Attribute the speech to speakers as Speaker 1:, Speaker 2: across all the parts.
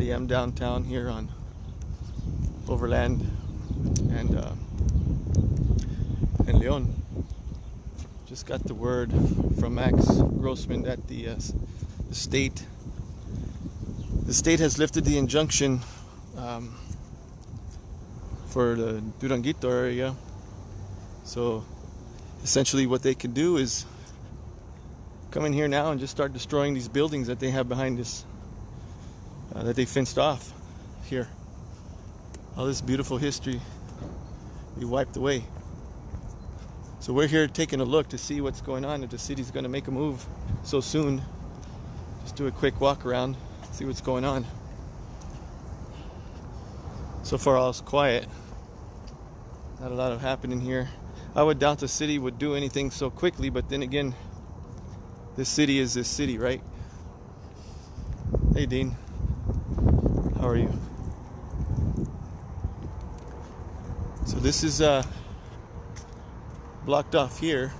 Speaker 1: already am downtown here on Overland and Leon. Just got the word from Max Grossman that the state has lifted the injunction for the Durangito area. So essentially what they can do is come in here now and just start destroying these buildings that they have behind us, that they fenced off here. All this beautiful history be wiped away. So we're here taking a look to see what's going on, if the city's going to make a move so soon. Just do a quick walk around, see what's going on. So far all is quiet. Not a lot of happening here. I would doubt the city would do anything so quickly, but then again, this city is this city, right? Hey Dean, how are you? So this is blocked off here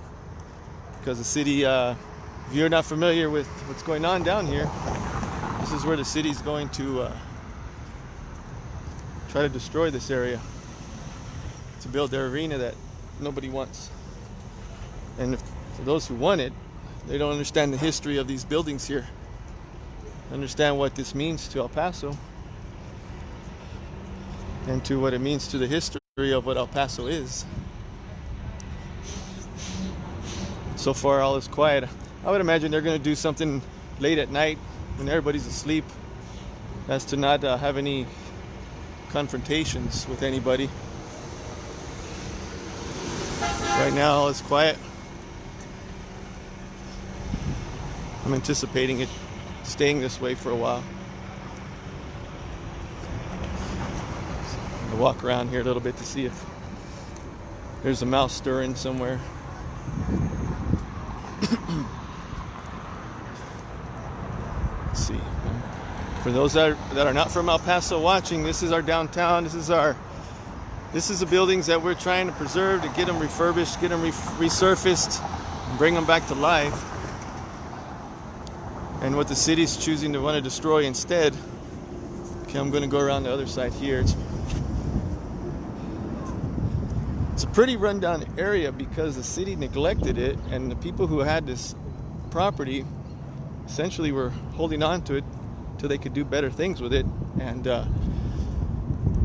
Speaker 1: because the city, if you're not familiar with what's going on down here, this is where the city's going to try to destroy this area to build their arena that nobody wants. And for those who want it, they don't understand the history of these buildings here, understand what this means to El Paso and to what it means to the history of what El Paso is. So far all is quiet. I would imagine they're going to do something late at night when everybody's asleep, as to not have any confrontations with anybody. Right now all is quiet. I'm anticipating it staying this way for a while. I'll walk around here a little bit to see if there's a mouse stirring somewhere. Let's see. For those that are not from El Paso watching, this is our downtown. This is the buildings that we're trying to preserve, to get them refurbished, get them resurfaced, and bring them back to life. And what the city's choosing to want to destroy instead. Okay, I'm going to go around the other side here. It's a pretty rundown area because the city neglected it, and the people who had this property essentially were holding on to it till they could do better things with it. And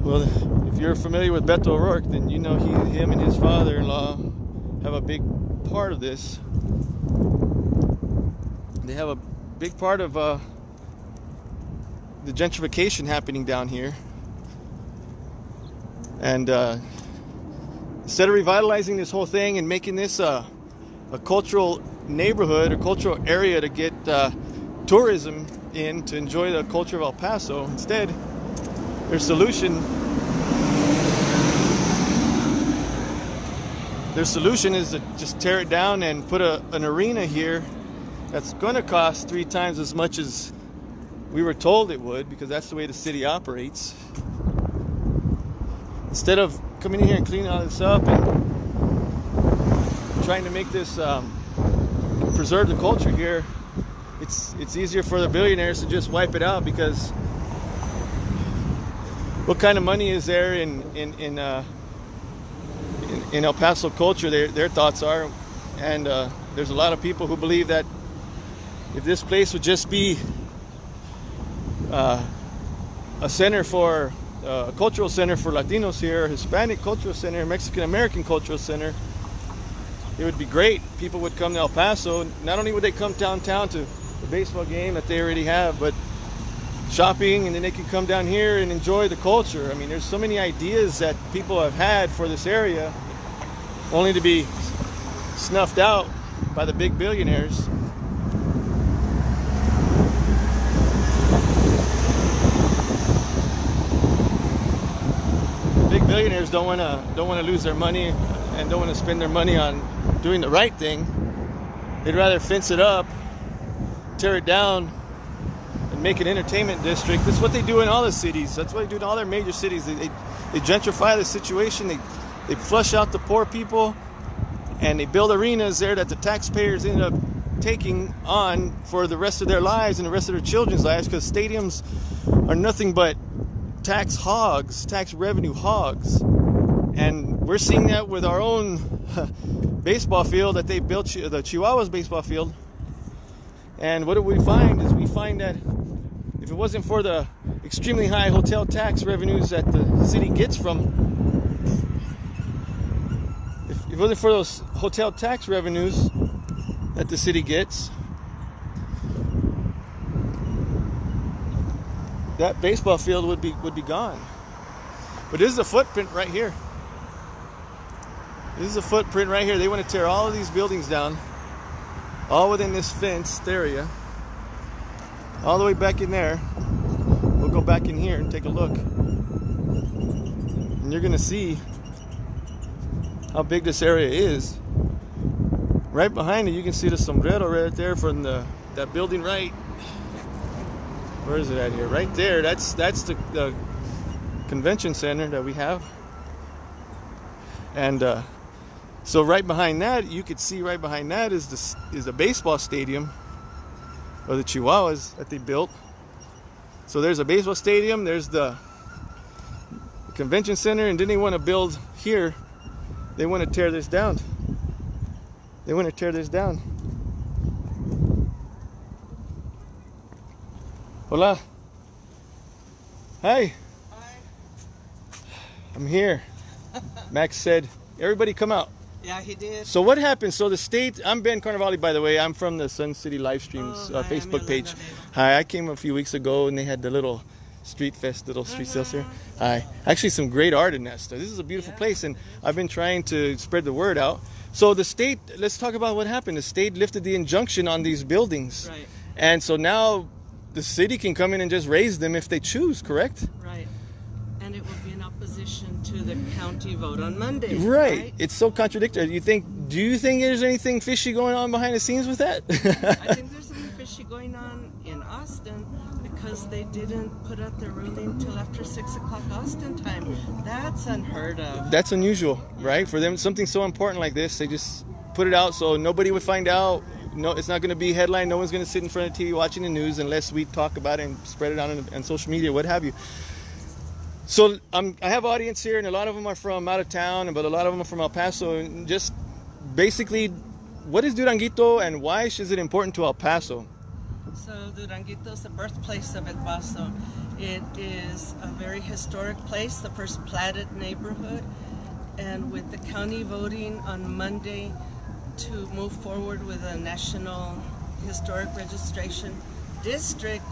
Speaker 1: well, if you're familiar with Beto O'Rourke, then you know him and his father-in-law have a big part of this. They have a big part of the gentrification happening down here. And instead of revitalizing this whole thing and making this a cultural neighborhood, a cultural area to get tourism in to enjoy the culture of El Paso, instead their solution is to just tear it down and put an arena here that's going to cost 3 times as much as we were told it would, because that's the way the city operates. Instead of coming in here and cleaning all this up and trying to make this preserve the culture here, it's easier for the billionaires to just wipe it out, because what kind of money is there in El Paso culture? Their thoughts are, and there's a lot of people who believe that if this place would just be a center for a cultural center for Latinos here, Hispanic cultural center, Mexican American cultural center, it would be great. People would come to El Paso. Not only would they come downtown to the baseball game that they already have, but shopping, and then they can come down here and enjoy the culture. I mean, there's so many ideas that people have had for this area, only to be snuffed out by the big billionaires. Big billionaires don't want to lose their money and don't want to spend their money on doing the right thing. They'd rather fence it up, tear it down, and make an entertainment district. That's what they do in all the cities. That's what they do in all their major cities. They gentrify the situation. They flush out the poor people, and they build arenas there that the taxpayers end up taking on for the rest of their lives and the rest of their children's lives, because stadiums are nothing but tax hogs, tax revenue hogs. And we're seeing that with our own baseball field that they built, the Chihuahuas baseball field. And what do we find is we find that if it wasn't for the extremely high hotel tax revenues that the city gets from, if it wasn't for those hotel tax revenues that the city gets, that baseball field would be gone. But this is a footprint right here. This is a footprint right here. They want to tear all of these buildings down, all within this fenced area, all the way back in there. We'll go back in here and take a look, and you're gonna see how big this area is. Right behind it, you can see the sombrero right there from that building right. Where is it at here? Right there. That's the convention center that we have, and so right behind that, you could see right behind that is the baseball stadium of the Chihuahuas that they built. So there's a baseball stadium, there's the convention center, and then they want to build here. They want to tear this down. They want to tear this down. Hola. Hi.
Speaker 2: Hi.
Speaker 1: I'm here. Max said, everybody come out.
Speaker 2: Yeah, he did.
Speaker 1: So what happened? So the state, I'm Ben Carnevale, by the way. I'm from the Sun City Live Streams Facebook page. Hi, I came a few weeks ago and they had the little street sales here. Hi. Actually, some great art in that stuff. This is a beautiful place, and I've been trying to spread the word out. So the state, let's talk about what happened. The state lifted the injunction on these buildings.
Speaker 2: Right.
Speaker 1: And so now the city can come in and just raise them if they choose, correct?
Speaker 2: Right. And it will be in opposition to the county vote on Monday.
Speaker 1: Right. It's so contradictory. Do you think there's anything fishy going on behind the scenes with that?
Speaker 2: I think there's something fishy going on in Austin because they didn't put out their ruling till after 6 o'clock Austin time. That's unheard of.
Speaker 1: That's unusual, right? For them, something so important like this, they just put it out so nobody would find out. No, it's not going to be headline. No one's going to sit in front of TV watching the news unless we talk about it and spread it out on social media, what have you. So I have audience here, and a lot of them are from out of town, but a lot of them are from El Paso. And just basically, what is Durangito and why is it important to El Paso?
Speaker 2: So Durangito is the birthplace of El Paso. It is a very historic place, the first platted neighborhood. And with the county voting on Monday to move forward with a national historic registration district,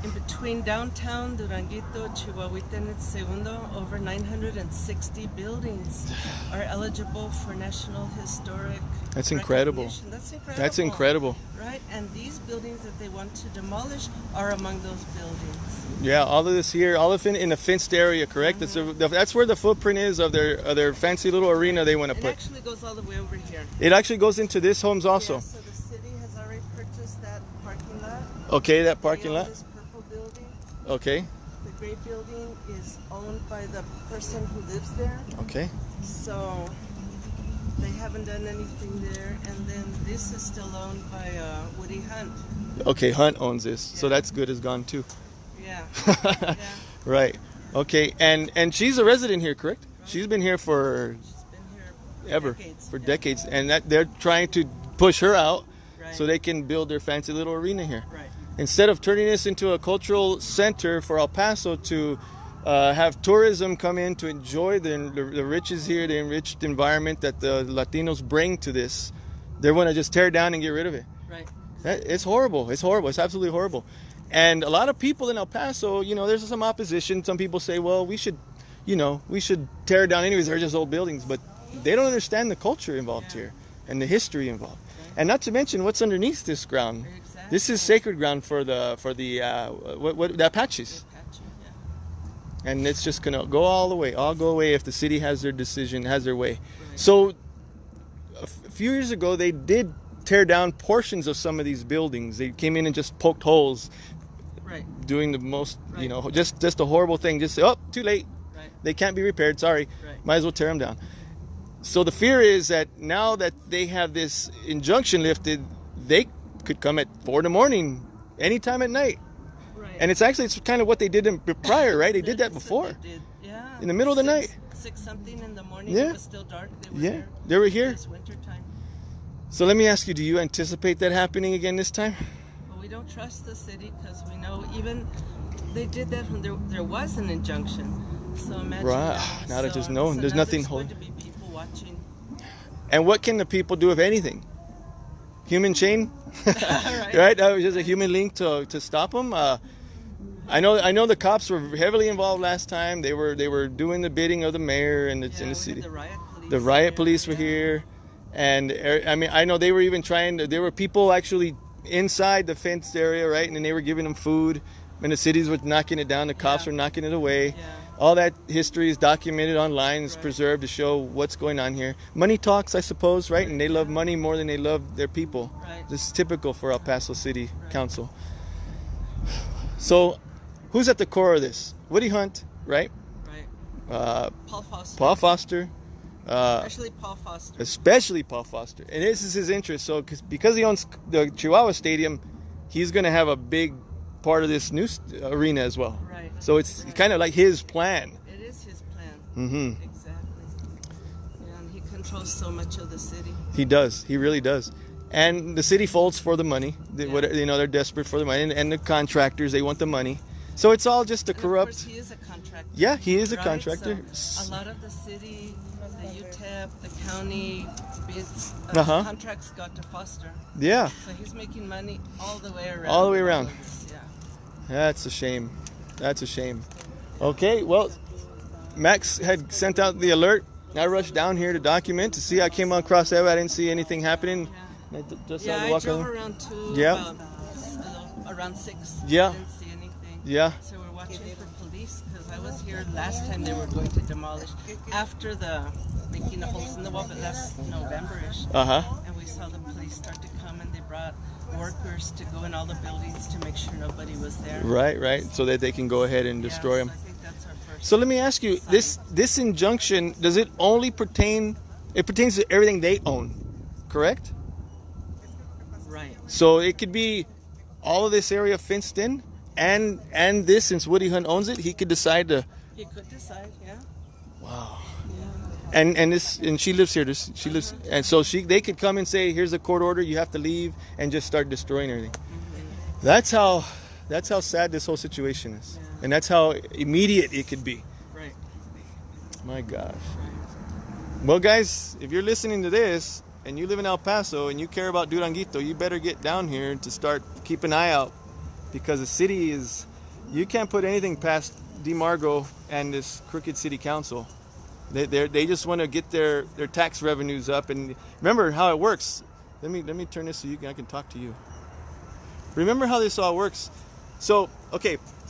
Speaker 2: in between downtown Durangito, Chihuahuita, and Segundo, over 960 buildings are eligible for National Historic
Speaker 1: That's incredible.
Speaker 2: That's incredible.
Speaker 1: That's incredible.
Speaker 2: Right, and these buildings that they want to demolish are among those buildings.
Speaker 1: Yeah, all of this here, all of it in a fenced area, correct?
Speaker 2: Mm-hmm.
Speaker 1: That's where the footprint is of their fancy little arena they want to put.
Speaker 2: It actually goes all the way over here.
Speaker 1: It actually goes into this homes also.
Speaker 2: Yeah, so the city has already purchased that parking lot.
Speaker 1: Okay, that parking lot.
Speaker 2: This purple building.
Speaker 1: Okay.
Speaker 2: The gray building is owned by the person who lives there.
Speaker 1: Okay.
Speaker 2: So they haven't done anything there, and then this is still owned by Woody Hunt.
Speaker 1: Okay, Hunt owns this,
Speaker 2: Yeah.
Speaker 1: so that's good as gone too.
Speaker 2: Yeah.
Speaker 1: Right. Okay, and she's a resident here, correct?
Speaker 2: Right.
Speaker 1: She's been here for
Speaker 2: She's been here
Speaker 1: ever,
Speaker 2: decades.
Speaker 1: for
Speaker 2: Yeah.
Speaker 1: decades, and that they're trying to push her out
Speaker 2: Right.
Speaker 1: so they can build their fancy little arena here.
Speaker 2: Right.
Speaker 1: Instead of turning this into a cultural center for El Paso to have tourism come in to enjoy the riches here, the enriched environment that the Latinos bring to this, they want to just tear it down and get rid of it.
Speaker 2: Right.
Speaker 1: It's horrible. It's horrible. It's absolutely horrible. And a lot of people in El Paso, there's some opposition. Some people say, well, we should tear it down anyways. They're just old buildings. But they don't understand the culture involved here and the history involved. Okay. And not to mention what's underneath this ground.
Speaker 2: Exactly.
Speaker 1: This is sacred ground for the Apaches. And it's just going to go all go away if the city has their decision, has their way.
Speaker 2: Right.
Speaker 1: So a few years ago, they did tear down portions of some of these buildings. They came in and just poked holes,
Speaker 2: Right.
Speaker 1: doing the most,
Speaker 2: Right.
Speaker 1: just a horrible thing. Just say, oh, too late.
Speaker 2: Right.
Speaker 1: They can't be repaired. Sorry.
Speaker 2: Right.
Speaker 1: Might as well tear them down. So the fear is that now that they have this injunction lifted, they could come at 4 in the morning, anytime at night.
Speaker 2: Right.
Speaker 1: And it's kind of what they did prior, right? They did that before.
Speaker 2: They did, yeah.
Speaker 1: In the middle of the night.
Speaker 2: 6 something in the morning.
Speaker 1: Yeah.
Speaker 2: It was still dark. They were
Speaker 1: Yeah,
Speaker 2: here.
Speaker 1: they were here.
Speaker 2: It's winter time.
Speaker 1: So let me ask you, do you anticipate that happening again this time?
Speaker 2: But we don't trust the city because we know even they did that when there was an injunction. So imagine
Speaker 1: Right.
Speaker 2: that.
Speaker 1: Now that there's no,
Speaker 2: so
Speaker 1: there's
Speaker 2: now
Speaker 1: nothing
Speaker 2: there's going
Speaker 1: holding.
Speaker 2: to be people watching.
Speaker 1: And what can the people do, if anything? Human chain,
Speaker 2: Right.
Speaker 1: right? That was just a human link to stop them. I know the cops were heavily involved last time. They were doing the bidding of the mayor and it's in the city.
Speaker 2: The riot police.
Speaker 1: The riot police were here, and I mean I know they were even trying to. There were people actually inside the fenced area, right? And then they were giving them food. And the cities were knocking it down. The cops were knocking it away.
Speaker 2: Yeah.
Speaker 1: All that history is documented online. It's preserved to show what's going on here. Money talks, I suppose, right? And they love money more than they love their people.
Speaker 2: Right.
Speaker 1: This is typical for El Paso City Council. So, who's at the core of this? Woody Hunt, right?
Speaker 2: Right. Paul Foster.
Speaker 1: Paul Foster.
Speaker 2: Especially Paul Foster.
Speaker 1: Especially Paul Foster. And this is his interest. So, because he owns the Chihuahua Stadium, he's going to have a big part of this new arena as well.
Speaker 2: Right.
Speaker 1: So it's kind of like his plan.
Speaker 2: It is his plan.
Speaker 1: Mm-hmm.
Speaker 2: Exactly. Yeah, and he controls so much of the city.
Speaker 1: He does. He really does. And the city folds for the money. They're desperate for the money. And the contractors, they want the money. So it's all just a corrupt.
Speaker 2: Of course, he is a contractor.
Speaker 1: Yeah, he is a
Speaker 2: right?
Speaker 1: contractor.
Speaker 2: So a lot of the city, the UTEP, the county bids, contracts got to Foster.
Speaker 1: Yeah.
Speaker 2: So he's making money all the way around.
Speaker 1: All the way around.
Speaker 2: Yeah.
Speaker 1: That's a shame. That's a shame. Okay, well, Max had sent out the alert. I rushed down here to document to see. I came across that. I didn't see anything happening.
Speaker 2: Yeah,
Speaker 1: Just
Speaker 2: I
Speaker 1: walk
Speaker 2: drove
Speaker 1: around.
Speaker 2: around too.
Speaker 1: Yeah.
Speaker 2: Around 6.
Speaker 1: Yeah.
Speaker 2: I didn't see anything.
Speaker 1: Yeah.
Speaker 2: So we're watching for police because I was here last time they were going to demolish after the making the holes in the wall, but that's November-ish. And we saw the police start to come and they brought workers to go in all the buildings to make sure nobody was there.
Speaker 1: Right. So that they can go ahead and destroy them.
Speaker 2: So I think that's our first.
Speaker 1: So let me ask you, this injunction, does it only pertain? It pertains to everything they own, correct?
Speaker 2: Right.
Speaker 1: So it could be all of this area fenced in, and this, since Woody Hunt owns it, he could decide to.
Speaker 2: He could decide, yeah.
Speaker 1: Wow.
Speaker 2: Yeah.
Speaker 1: And she lives here. She lives, and so they could come and say, "Here's a court order. You have to leave," and just start destroying everything.
Speaker 2: Mm-hmm.
Speaker 1: That's how sad this whole situation is, and that's how immediate it could be.
Speaker 2: Right.
Speaker 1: My gosh. Well, guys, if you're listening to this and you live in El Paso and you care about Durangito, you better get down here to start keep an eye out, because the city is. You can't put anything past DeMargo and this crooked city council. They just want to get their tax revenues up. And remember how it works. Let me turn this so I can talk to you. Remember how this all works. So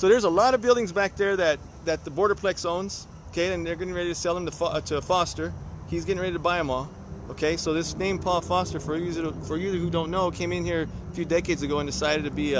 Speaker 1: there's a lot of buildings back there that the Borderplex owns. Okay, and they're getting ready to sell them to Foster. He's getting ready to buy them all. Okay, so this name Paul Foster, for you who don't know, came in here a few decades ago and decided to be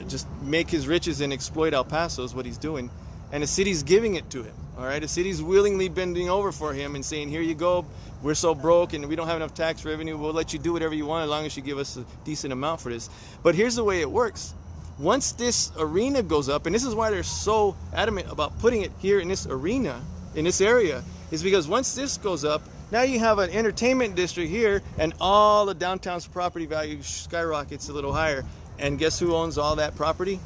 Speaker 1: just make his riches and exploit El Paso is what he's doing. And the city's giving it to him. All right, the city's willingly bending over for him and saying, "Here you go. We're so broke and we don't have enough tax revenue. We'll let you do whatever you want as long as you give us a decent amount for this." But here's the way it works. Once this arena goes up, and this is why they're so adamant about putting it here in this arena, in this area, is because once this goes up, now you have an entertainment district here, and all the downtown's property value skyrockets a little higher. And guess who owns all that property?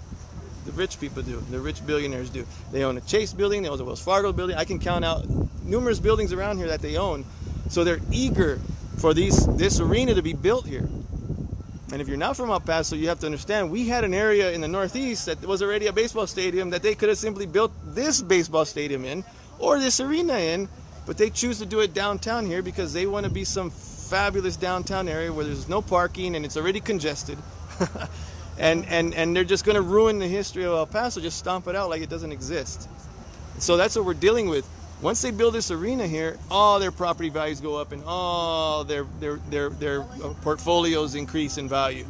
Speaker 1: The rich people do. The rich billionaires do. They own a Chase building. They own the Wells Fargo building. I can count out numerous buildings around here that they own. So they're eager for this arena to be built here. And if you're not from El Paso, you have to understand, we had an area in the Northeast that was already a baseball stadium that they could have simply built this baseball stadium in, or this arena in, but they choose to do it downtown here because they want to be some fabulous downtown area where there's no parking and it's already congested. and they're just going to ruin the history of El Paso, just stomp it out like it doesn't exist. So that's what we're dealing with. Once they build this arena here, all their property values go up and all their portfolios increase in value.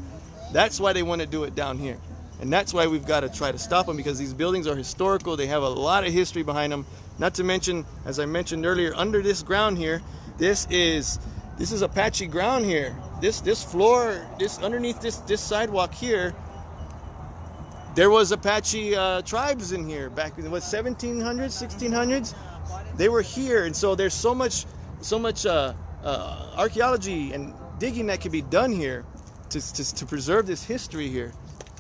Speaker 1: That's why they want to do it down here. And that's why we've got to try to stop them, because these buildings are historical. They have a lot of history behind them. Not to mention, as I mentioned earlier, under this ground here, this is Apache ground here. This floor, underneath this sidewalk here, There was Apache tribes in here back in the 1700s, 1600s. They were here, and so there's so much archaeology and digging that can be done here to preserve this history here.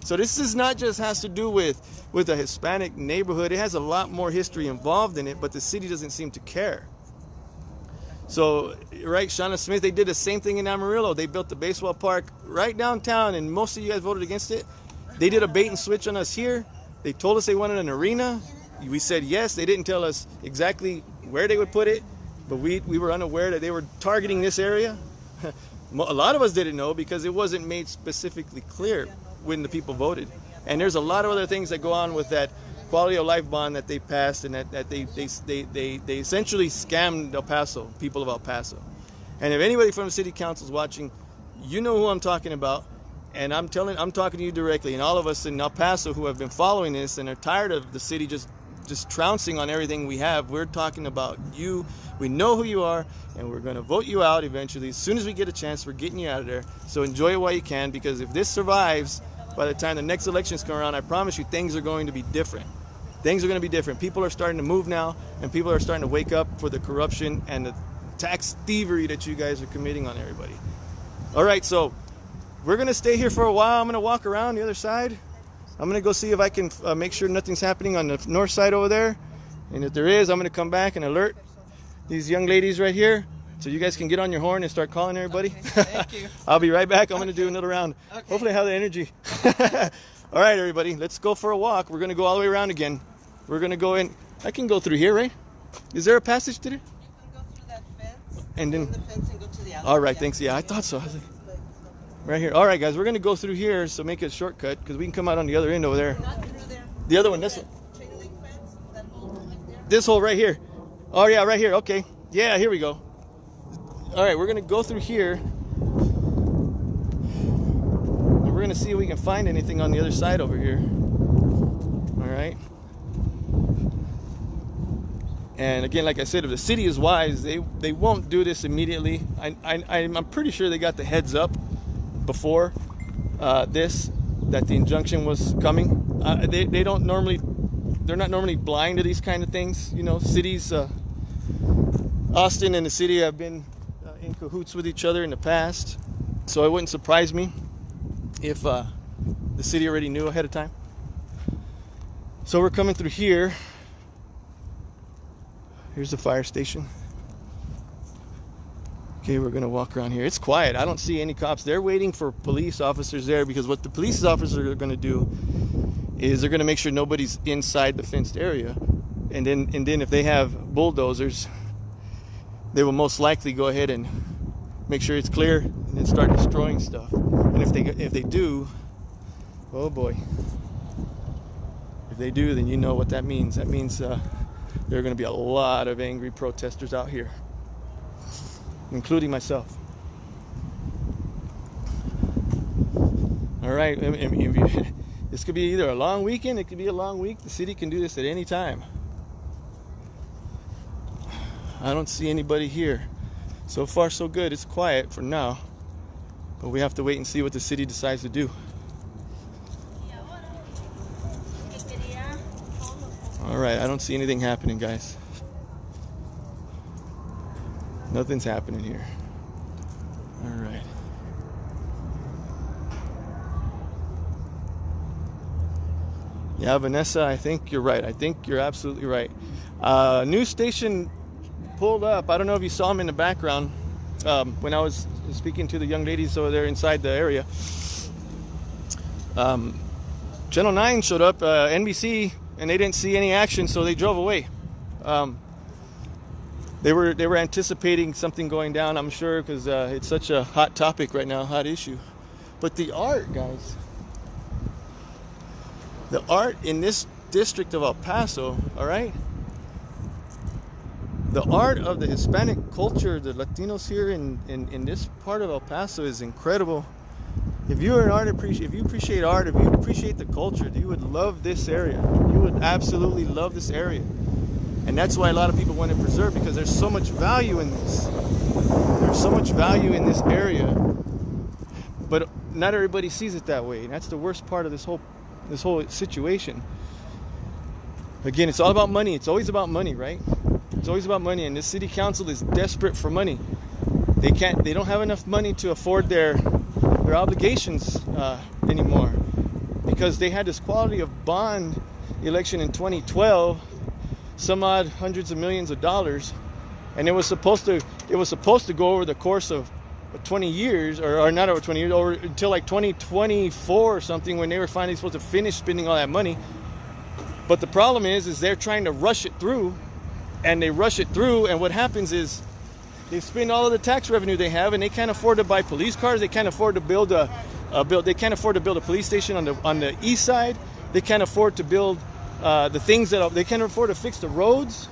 Speaker 1: So this is not just has to do with a Hispanic neighborhood. It has a lot more history involved in it, but the city doesn't seem to care. So, right, Shauna Smith, they did the same thing in Amarillo. They built the baseball park right downtown, and most of you guys voted against it. They did a bait and switch on us here. They told us they wanted an arena. We said yes. They didn't tell us exactly where they would put it, but we were unaware that they were targeting this area. A lot of us didn't know because it wasn't made specifically clear when the people voted. And there's a lot of other things that go on with that quality of life bond that they passed, and that they essentially scammed El Paso, people of El Paso. And if anybody from the city council is watching, you know who I'm talking about. And I'm talking to you directly, and all of us in El Paso who have been following this and are tired of the city just trouncing on everything we have. We're talking about you. We know who you are, and we're going to vote you out eventually. As soon as we get a chance, we're getting you out of there. So enjoy it while you can, because if this survives, by the time the next elections come around, I promise you things are going to be different. Things are going to be different. People are starting to move now, and people are starting to wake up for the corruption and the tax thievery that you guys are committing on everybody. All right, so we're going to stay here for a while. I'm going to walk around the other side. I'm going to go see if I can make sure nothing's happening on the north side over there. And if there is, I'm going to come back and alert these young ladies right here, so you guys can get on your horn and start calling everybody.
Speaker 2: Okay, thank you.
Speaker 1: I'll be right back. I'm going to do another round.
Speaker 2: Okay.
Speaker 1: Hopefully I have the energy. All right, everybody, let's go for a walk. We're going to go all the way around again. We're going to go in. I can go through here, right? Is there a passage to there?
Speaker 2: You can go through that fence,
Speaker 1: And then,
Speaker 2: the fence and go to the alley.
Speaker 1: all right, thanks. Yeah, I thought so. I was like, right here. All right, guys, we're going to go through here, so make it a shortcut, because we can come out on the other end over there.
Speaker 2: Not through there.
Speaker 1: The other one, this one.
Speaker 2: Chain link fence, that hole right there.
Speaker 1: This hole right here. Oh, yeah, right here. Okay. Yeah, here we go. All right, we're going to go through here. And we're going to see if we can find anything on the other side over here. All right. And again, like I said, if the city is wise, they won't do this immediately. I'm pretty sure they got the heads up before that the injunction was coming. They're not normally blind to these kind of things. You know, cities, Austin and the city have been in cahoots with each other in the past. So it wouldn't surprise me if the city already knew ahead of time. So we're coming through here. Here's the fire station. Okay, we're gonna walk around here. It's quiet. I don't see any cops. They're waiting for police officers there, because what the police officers are gonna do is they're gonna make sure nobody's inside the fenced area, and then if they have bulldozers, they will most likely go ahead and make sure it's clear and then start destroying stuff. And if they do, oh boy, if they do, then you know what that means. That means there are going to be a lot of angry protesters out here, including myself. All right, this could be either a long weekend, it could be a long week. The city can do this at any time. I don't see anybody here. So far, so good. It's quiet for now, but we have to wait and see what the city decides to do. All right, I don't see anything happening, guys. Nothing's happening here. All right. Yeah, Vanessa, I think you're right. I think you're absolutely right. News station pulled up. I don't know if you saw him in the background when I was speaking to the young ladies over there inside the area. Channel 9 showed up, NBC, and they didn't see any action, so they drove away. They were anticipating something going down, I'm sure, because it's such a hot topic right now, hot issue. But the art, guys, the art in this district of El Paso, all right? The art of the Hispanic culture, the Latinos here in this part of El Paso is incredible. If you're an art if you appreciate art, if you appreciate the culture, you would love this area. You would absolutely love this area. And that's why a lot of people want to preserve, because there's so much value in this. There's so much value in this area. But not everybody sees it that way. And that's the worst part of this whole situation. Again, it's all about money. It's always about money, right? It's always about money, and this city council is desperate for money. They don't have enough money to afford their obligations anymore, because they had this quality of bond election in 2012, some odd hundreds of millions of dollars, and it was supposed to go over the course of 20 years, or not over 20 years, over until like 2024 or something, when they were finally supposed to finish spending all that money. But the problem is they're trying to rush it through, and what happens is they spend all of the tax revenue they have, and they can't afford to buy police cars. They can't afford to build a police station on the east side. They can't afford to build the things they can't afford to fix the roads.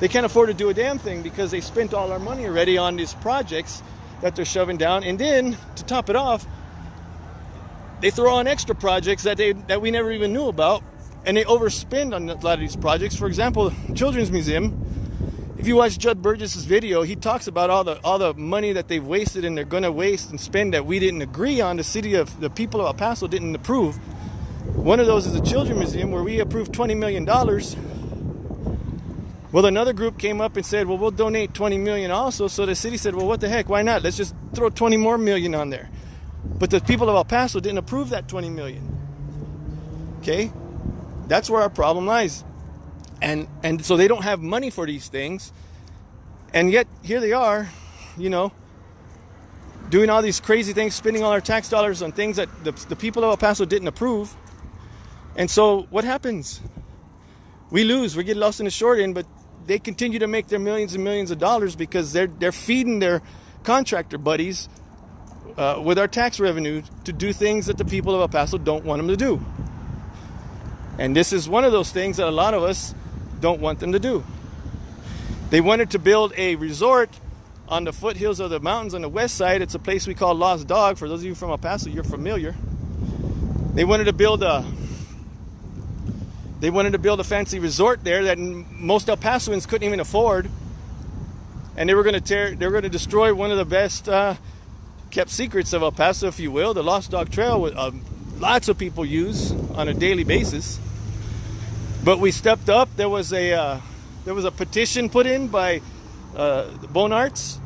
Speaker 1: They can't afford to do a damn thing because they spent all our money already on these projects that they're shoving down. And then to top it off, they throw on extra projects that we never even knew about, and they overspend on a lot of these projects. For example, Children's Museum. If you watch Judd Burgess's video, he talks about all the money that they've wasted and they're going to waste and spend that we didn't agree on. The people of El Paso didn't approve. One of those is the Children's Museum, where we approved $20 million. Well, another group came up and said, well, we'll donate $20 million also. So the city said, well, what the heck? Why not? Let's just throw $20 more million on there. But the people of El Paso didn't approve that $20 million. Okay? That's where our problem lies. And so they don't have money for these things. And yet, here they are, doing all these crazy things, spending all our tax dollars on things that the people of El Paso didn't approve. And so what happens? We lose. We get lost in the short end, but they continue to make their millions and millions of dollars because they're feeding their contractor buddies with our tax revenue to do things that the people of El Paso don't want them to do. And this is one of those things that a lot of us don't want them to do. They wanted to build a resort on the foothills of the mountains on the west side. It's a place we call Lost Dog. For those of you from El Paso, you're familiar. They wanted to build a fancy resort there that most El Pasoans couldn't even afford. And they were going to destroy one of the best kept secrets of El Paso, if you will, the Lost Dog Trail. Lots of people use on a daily basis. But we stepped up. There was a petition put in by the Bonarts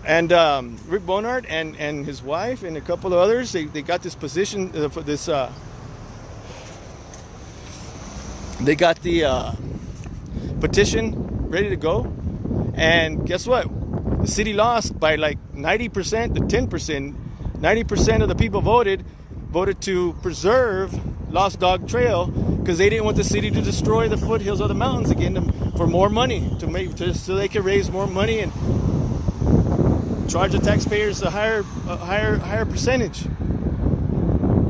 Speaker 1: and Rick Bonart and his wife and a couple of others. They got this position for this. They got the petition ready to go, and guess what? The city lost by like 90% to 10%. 90% of the people voted to preserve Lost Dog Trail because they didn't want the city to destroy the foothills of the mountains again for more money, so they could raise more money and charge the taxpayers a higher percentage.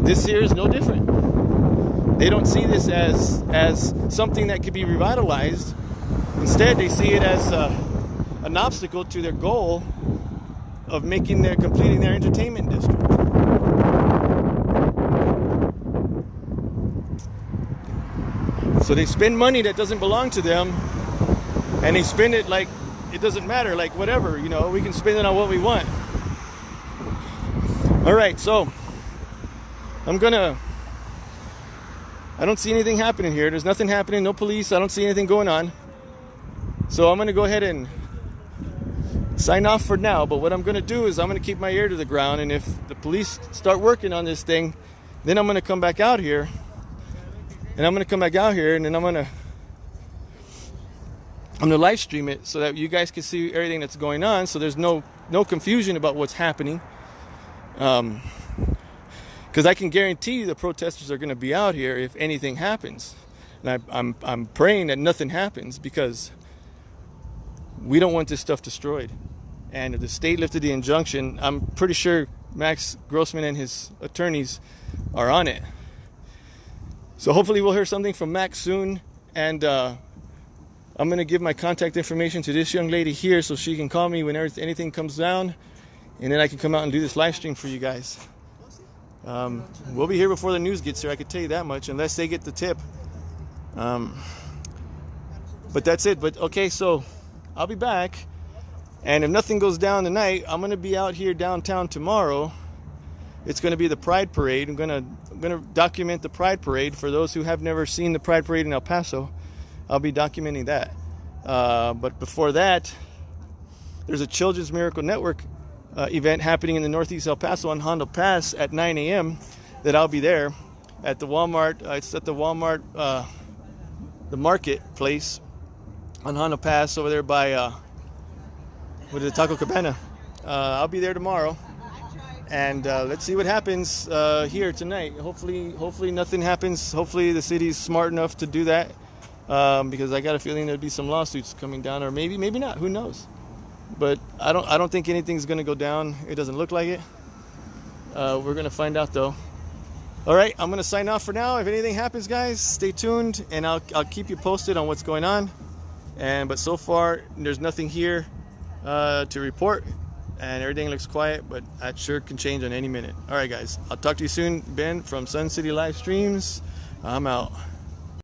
Speaker 1: This here is no different. They don't see this as something that could be revitalized. Instead, they see it as an obstacle to their goal of completing their entertainment district. So they spend money that doesn't belong to them, and they spend it like it doesn't matter, like whatever, we can spend it on what we want. All right, so I don't see anything happening here. There's nothing happening, no police. I don't see anything going on. So I'm going to go ahead and sign off for now. But what I'm going to do is I'm going to keep my ear to the ground. And if the police start working on this thing, then I'm going to come back out here. And then I'm going to live stream it so that you guys can see everything that's going on. So there's no confusion about what's happening. Because I can guarantee you the protesters are going to be out here if anything happens. And I'm praying that nothing happens, because we don't want this stuff destroyed. And if the state lifted the injunction, I'm pretty sure Max Grossman and his attorneys are on it. So hopefully we'll hear something from Max soon. And I'm going to give my contact information to this young lady here so she can call me whenever anything comes down. And then I can come out and do this live stream for you guys. We'll be here before the news gets here, I can tell you that much, unless they get the tip. But that's it. But okay, so I'll be back, and if nothing goes down tonight, I'm going to be out here downtown tomorrow it's going to be the Pride Parade. I'm going to document the Pride Parade. For those who have never seen the Pride Parade in El Paso, I'll be documenting that. But before that, there's a Children's Miracle Network event happening in the Northeast El Paso on Hondo Pass at 9 a.m. that I'll be there at the Walmart. It's at the Walmart, the marketplace on Hondo Pass over there by with the Taco Cabana. I'll be there tomorrow. And let's see what happens here tonight. Hopefully nothing happens. Hopefully the city's smart enough to do that, because I got a feeling there'd be some lawsuits coming down, or maybe not. Who knows? But I don't think anything's going to go down. It doesn't look like it. We're going to find out though. All right, I'm going to sign off for now. If anything happens, guys, stay tuned, and I'll keep you posted on what's going on. But so far, there's nothing here to report. And everything looks quiet, but that sure can change on any minute. All right, guys. I'll talk to you soon. Ben from Sun City Live Streams. I'm out.